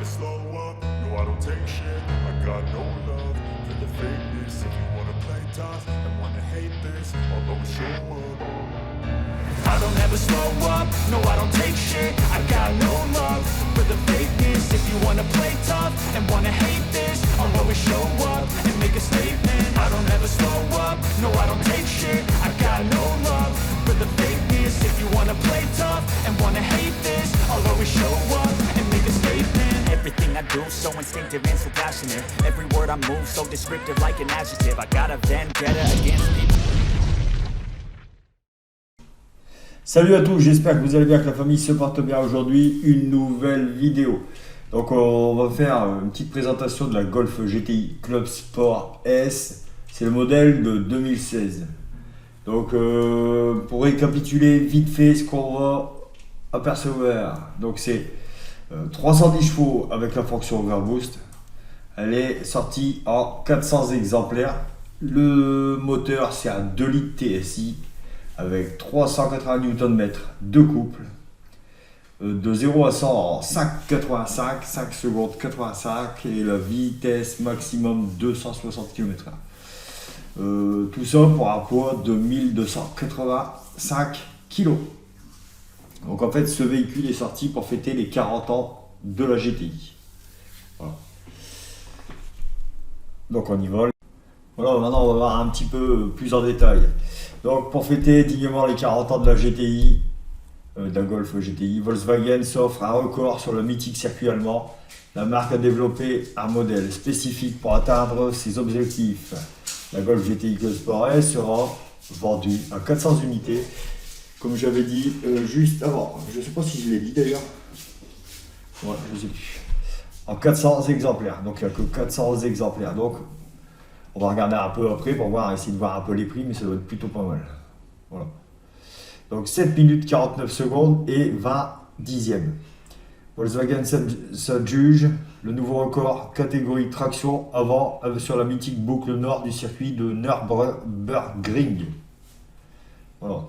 slow up, no I don't take shit. I got no love for the fakeness. If you wanna play tough and wanna hate this, I'll always show up. I don't ever slow up, no I don't take shit. I got no love for the fakeness. If you wanna play tough and wanna hate this, I'll always show up and make a statement. I don't ever slow up, no I don't take shit. I got no love for the fakeness. If you wanna play tough and wanna hate this, I'll always show up and make a statement. Everything I do so instinctive and so passionate. Every word I move so descriptive like an adjective. I got a vendetta against people. Salut à tous, j'espère que vous allez bien, que la famille se porte bien. Aujourd'hui, une nouvelle vidéo. Donc on va faire une petite présentation de la Golf GTI Club Sport S. C'est le modèle de 2016. Donc pour récapituler vite fait ce qu'on va apercevoir. Donc c'est 310 chevaux avec la fonction Overboost. Elle est sortie en 400 exemplaires. Le moteur c'est un 2 litres TSI. Avec 380 Nm de couple, de 0 à 100 en 5,85, 5 secondes 85 et la vitesse maximum 260 km/h. Tout ça pour un poids de 1285 kg. Donc en fait ce véhicule est sorti pour fêter les 40 ans de la GTI. Voilà. Donc on y va. Voilà, maintenant on va voir un petit peu plus en détail. Donc pour fêter dignement les 40 ans de la GTI, de la Golf GTI, Volkswagen s'offre un record sur le mythique circuit allemand. La marque a développé un modèle spécifique pour atteindre ses objectifs. La Golf GTI Club Sport S sera vendue à 400 unités, comme j'avais dit juste avant. Je ne sais pas si je l'ai dit d'ailleurs. Ouais, je ne sais plus. En 400 exemplaires, donc il n'y a que 400 exemplaires. Donc on va regarder un peu après pour voir, essayer de voir un peu les prix, mais ça doit être plutôt pas mal. Voilà. Donc 7 minutes 49 secondes et 20 dixièmes. Volkswagen s'adjuge le nouveau record catégorie traction avant sur la mythique boucle nord du circuit de Nürburgring. Voilà.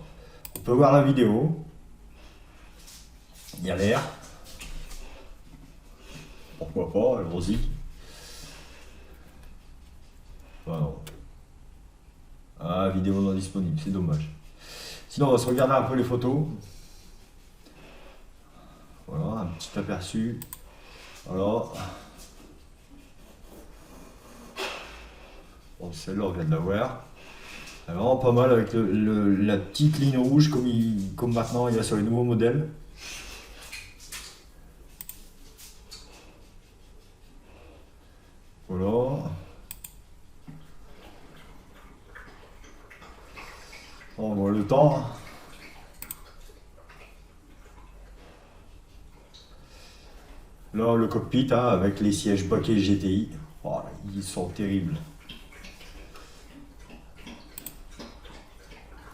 On peut voir la vidéo. Il y a l'air. Pourquoi pas, allons-y. Voilà. Ah, vidéo non disponible, c'est dommage. Sinon, on va se regarder un peu les photos. Voilà, un petit aperçu. Voilà. Bon, celle-là, on vient de la voir. C'est vraiment pas mal avec la petite ligne rouge comme maintenant il y a sur les nouveaux modèles. Voilà. On voit le temps. Là, le cockpit avec les sièges baquets GTI. Oh, ils sont terribles.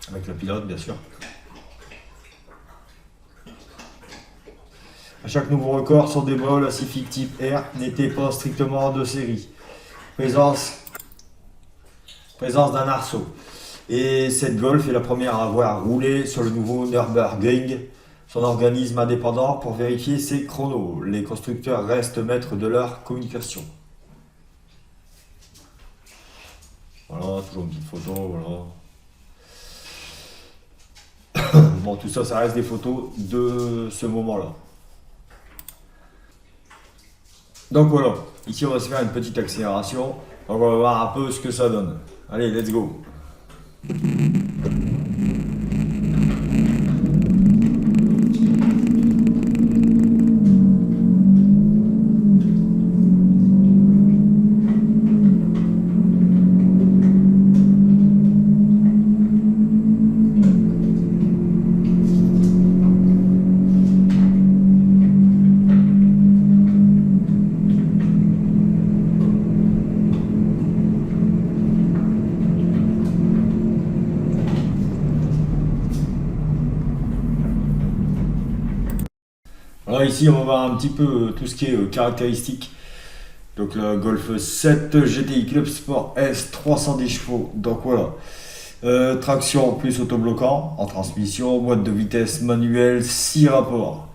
Avec le pilote, bien sûr. À chaque nouveau record, sont des vols Pacific type R n'étaient pas strictement de série. Présence d'un arceau. Et cette Golf est la première à avoir roulé sur le nouveau Nürburgring, son organisme indépendant, pour vérifier ses chronos. Les constructeurs restent maîtres de leur communication. Voilà, toujours une petite photo, voilà. Bon, tout ça, ça reste des photos de ce moment-là. Donc voilà, ici on va se faire une petite accélération. Donc on va voir un peu ce que ça donne. Allez, let's go! Alors ici on va voir un petit peu tout ce qui est caractéristique. Donc la Golf 7 GTI Club Sport S 310 chevaux. Donc voilà. Traction plus autobloquant en transmission, boîte de vitesse manuelle, 6 rapports.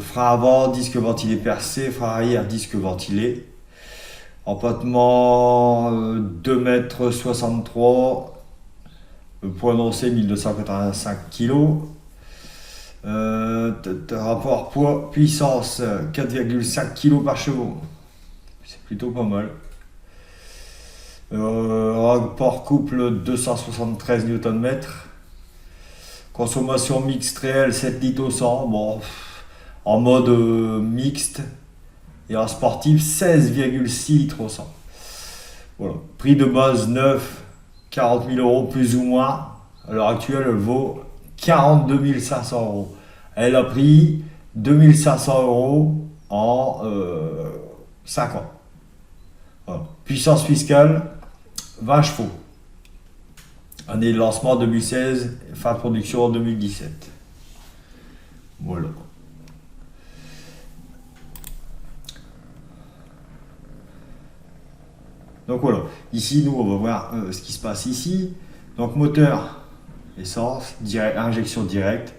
Frein avant, disque ventilé percé, frein arrière, disque ventilé. Empattement 2,63 m, poids annoncé 1285 kg. Rapport poids puissance 4,5 kg par chevaux. C'est plutôt pas mal. Rapport couple 273 Nm. Consommation mixte réelle 7 litres au 100. Bon, en mode mixte. Et en sportif 16,6 litres au 100. Voilà. Prix de base neuf, 40 000 euros plus ou moins. À l'heure actuelle, elle vaut 42 500 euros. Elle a pris 2500 euros en 5 ans. Voilà. Puissance fiscale, 20 chevaux. Année de lancement 2016, fin de production en 2017. Voilà. Donc voilà, ici nous on va voir ce qui se passe ici. Donc moteur, essence, injection directe.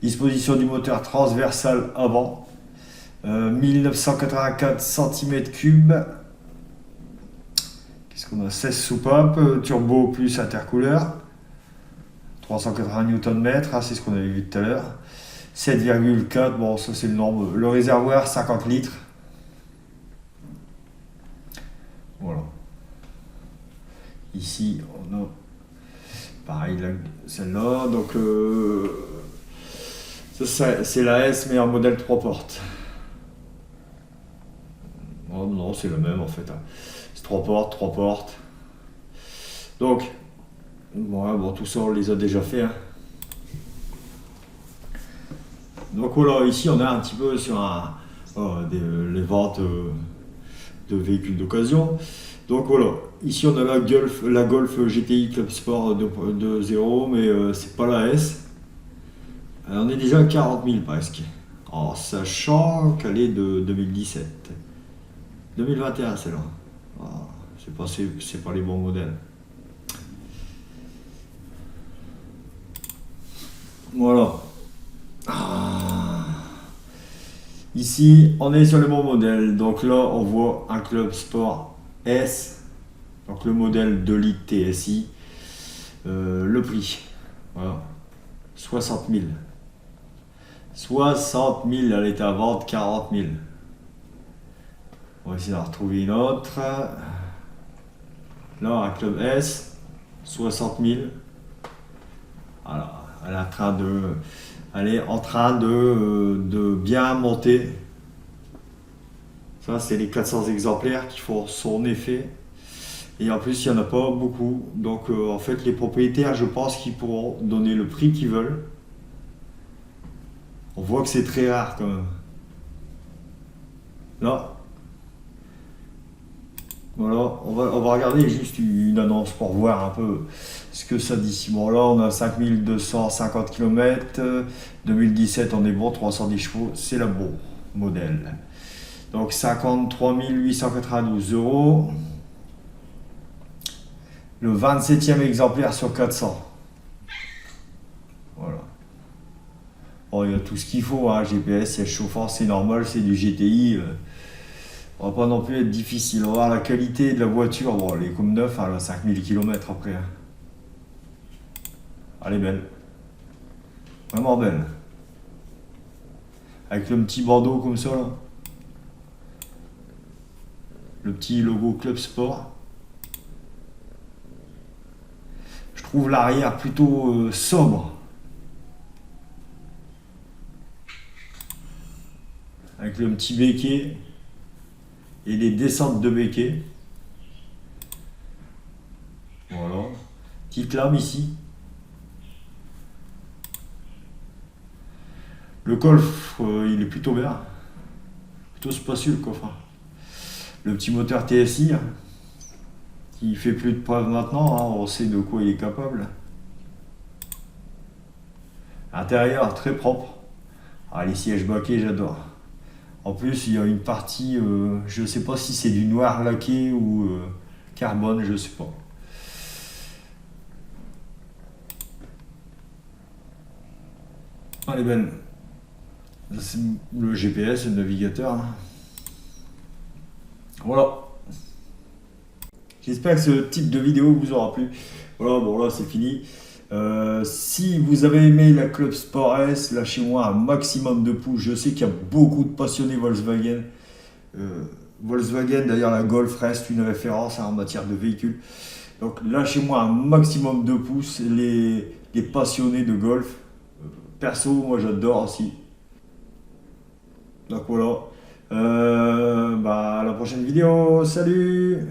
Disposition du moteur transversal avant. 1984 cm3. Qu'est-ce qu'on a? 16 soupapes, turbo plus intercooleur. 380 Nm, c'est ce qu'on avait vu tout à l'heure. 7,4, bon ça c'est le norme. Le réservoir 50 litres. Voilà. Ici, on a pareil celle-là. Donc, ça, c'est la S, mais en modèle 3 portes. Oh, non, c'est le même en fait. C'est 3 portes, 3 portes. Donc, bon, tout ça, on les a déjà fait. Hein. Donc, voilà, ici, on a un petit peu sur les ventes de véhicules d'occasion. Donc voilà, ici on a la Golf GTI Club Sport 2.0, mais c'est pas la S. On est déjà à 40 000 presque, en sachant qu'elle est de 2017. 2021 celle-là. C'est pas les bons modèles. Voilà. Ici, on est sur le bon modèle. Donc là, on voit un Club Sport S. Donc le modèle 2 litres TSI. Le prix. Voilà. 60 000. 60 000, elle est à vente 40 000. On va essayer d'en retrouver une autre. Là, un Club S. 60 000. Voilà. Elle est en train de bien monter. Ça, c'est les 400 exemplaires qui font son effet. Et en plus, il n'y en a pas beaucoup. Donc, en fait, les propriétaires, je pense qu'ils pourront donner le prix qu'ils veulent. On voit que c'est très rare quand même. Là. Voilà, on va regarder juste une annonce pour voir un peu ce que ça dit ici. Bon, là, on a 5250 km. 2017, on est bon, 310 chevaux, c'est le bon modèle. Donc, 53 892 euros. Le 27e exemplaire sur 400. Voilà. Bon, il y a tout ce qu'il faut, hein. GPS, siège chauffant, c'est normal, c'est du GTI. On va pas non plus être difficile. On va voir la qualité de la voiture. Bon, elle est comme neuf, elle a 5000 km après. Hein. Elle est belle. Vraiment belle. Avec le petit bandeau comme ça, là. Le petit logo Club Sport. Je trouve l'arrière plutôt sobre. Avec le petit béquet. Et les descentes de béquet. Voilà. Petite lame ici. Le coffre, il est plutôt bien. Plutôt spacieux le coffre. Le petit moteur TSI. Qui fait plus de preuves maintenant. Hein, on sait de quoi il est capable. Intérieur très propre. Ah, les sièges baquets, j'adore. En plus, il y a une partie, je ne sais pas si c'est du noir laqué ou carbone, je ne sais pas. Elle est belle. C'est le GPS, le navigateur. Hein. Voilà. J'espère que ce type de vidéo vous aura plu. Voilà, bon là c'est fini. Si vous avez aimé la Club Sport S, lâchez-moi un maximum de pouces. Je sais qu'il y a beaucoup de passionnés Volkswagen. Volkswagen, d'ailleurs la Golf reste une référence en matière de véhicules. Donc lâchez-moi un maximum de pouces, les passionnés de Golf. Perso, moi j'adore aussi. Donc voilà. À la prochaine vidéo. Salut!